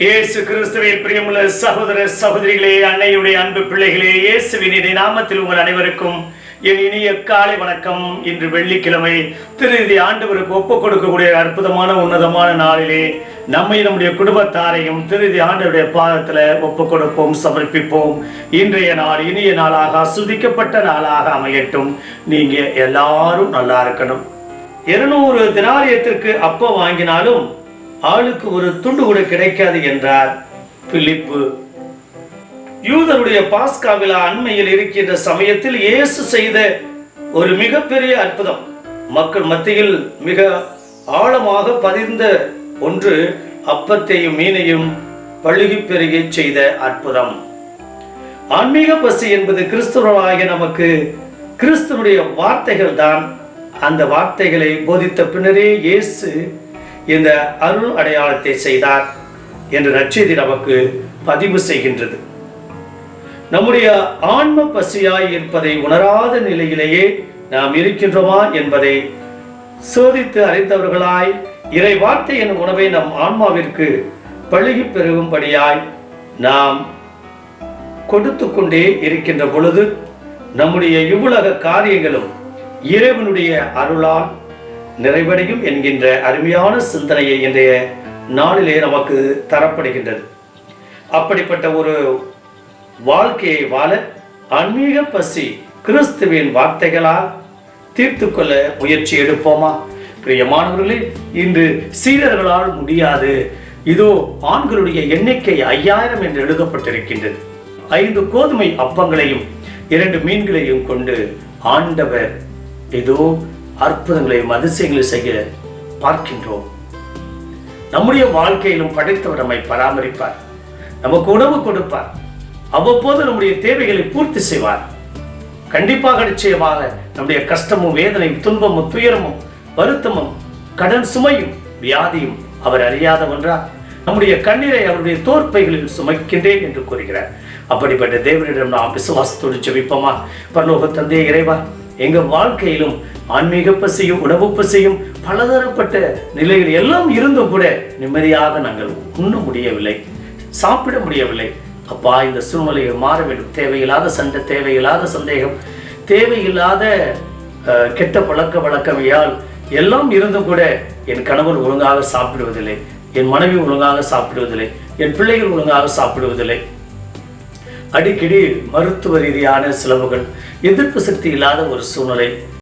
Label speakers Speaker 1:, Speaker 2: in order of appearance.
Speaker 1: இயேசு கிறிஸ்துவில் பிரியமுள்ள சகோதர சகோதரிகளே, அன்னையுடைய அன்பு பிள்ளைகளே, இயேசுவின் இறை நாமத்தில் உங்கள் அனைவருக்கும் என் இனிய காலை வணக்கம். இன்று வெள்ளிக்கிழமை திருதி ஆண்டவருக்கு ஒப்புக் கொடுக்கக்கூடிய அற்புதமான உன்னதமான நாளிலே நம்முடைய குடும்பத்தாரையும் திருதி ஆண்டவருடைய பாதத்துல ஒப்புக் கொடுப்போம், சமர்ப்பிப்போம். இன்றைய நாள் இனிய நாளாக ஆசீர்வதிக்கப்பட்ட நாளாக அமையட்டும். நீங்க எல்லாரும் நல்லா இருக்கணும். 200 தினாரியத்திற்கு அப்பம் வாங்கினாலும் ஆளுக்கு ஒரு துண்டு கூட கிடைக்காது என்றார் பிலிப்பு. யூதருடைய பாஸ்கா விழா அண்மையில் இருக்கின்ற சமயத்தில் இயேசு செய்த ஒரு மிகப்பெரிய அற்புதம், மக்கள் மத்தியில் மிக ஆழமாக பதிந்த ஒன்று, அப்பத்தையும் மீனையும் பழுகி பெருகி செய்த அற்புதம். ஆன்மீக பசி என்பது கிறிஸ்துவராகிய நமக்கு கிறிஸ்துவனுடைய வார்த்தைகள் தான். அந்த வார்த்தைகளை போதித்த பின்னரே இயேசு இந்த அருள் அடையாளத்தை செய்தார் என்று நற்செய்தி நமக்கு பதிவு செய்கின்றது. நம்முடைய ஆன்ம பசியாய் இருப்பதை உணராத நிலையிலேயே நாம் இருக்கின்றோமா என்பதை சோதித்து அறிந்தவர்களாய் இறை வார்த்தை என்னும் உணவை நம் ஆன்மாவிற்கு பழுகி பெருகும்படியாய் நாம் கொடுத்து கொண்டே இருக்கின்ற பொழுது நம்முடைய இவ்வுலக காரியங்களும் இறைவனுடைய அருளால் நிறைவடையும் என்கின்ற அருமையான சிந்தனையை இன்றைய நாளிலே நமக்கு தரப்படுகின்றது. அப்படிப்பட்ட ஒரு வாழ்க்கையை வாழ ஆன்மீக பசி கிறிஸ்துவின் வார்த்தைகளால் தீர்த்து கொள்ள முயற்சி எடுப்போமா? பிரியமானவர்களே, இன்று சீடர்களால் முடியாது. இதோ ஆண்களுடைய எண்ணிக்கை 5000 என்று எழுதப்பட்டிருக்கின்றது. 5 கோதுமை அப்பங்களையும் 2 மீன்களையும் கொண்டு ஆண்டவர் ஏதோ அற்புதங்களையும் அதிசயங்களையும் செய்ய பார்க்கின்றோம். நம்முடைய வாழ்க்கையிலும் படைத்தவர் நம்மை பராமரிப்பார், நமக்கு உணவு கொடுப்பார், அவ்வப்போது நம்முடைய தேவைகளை பூர்த்தி செய்வார். கண்டிப்பாக நிச்சயமாக நம்முடைய கஷ்டமும் வேதனையும் துன்பமும் துயரமும் வருத்தமும் கடன் சுமையும் வியாதியும் அவர் அறியாதவென்றார். நம்முடைய கண்ணீரை அவருடைய தோற்பைகளில் சுமைக்கின்றேன் என்று கூறுகிறார். அப்படிப்பட்ட தேவனிடம் நாம் விசுவாசத்தோடு ஜெபிப்போமா? பரலோக தந்தையே இறைவா, எங்க வாழ்க்கையிலும் ஆன்மீக பசியும் உணவு பசியும் பலதரப்பட்ட நிலைகள் எல்லாம் இருந்தும் கூட நிம்மதியாக நாங்கள் உண்ண முடியவில்லை, சாப்பிட முடியவில்லை. அப்பா, இந்த சூழ்நிலையை மாற வேண்டும். தேவையில்லாத சண்டை, தேவையில்லாத சந்தேகம், தேவையில்லாத கெட்ட பழக்க வழக்கமையால் எல்லாம் இருந்தும் கூட என் கணவன் ஒழுங்காக சாப்பிடுவதில்லை, என் மனைவி ஒழுங்காக சாப்பிடுவதில்லை, என் பிள்ளைகள் ஒழுங்காக சாப்பிடுவதில்லை. அடிக்கடி மருத்துவ ரீதியான செலவுகள், எதிர்ப்பு சக்தி இல்லாத ஒரு சூழ்நிலை,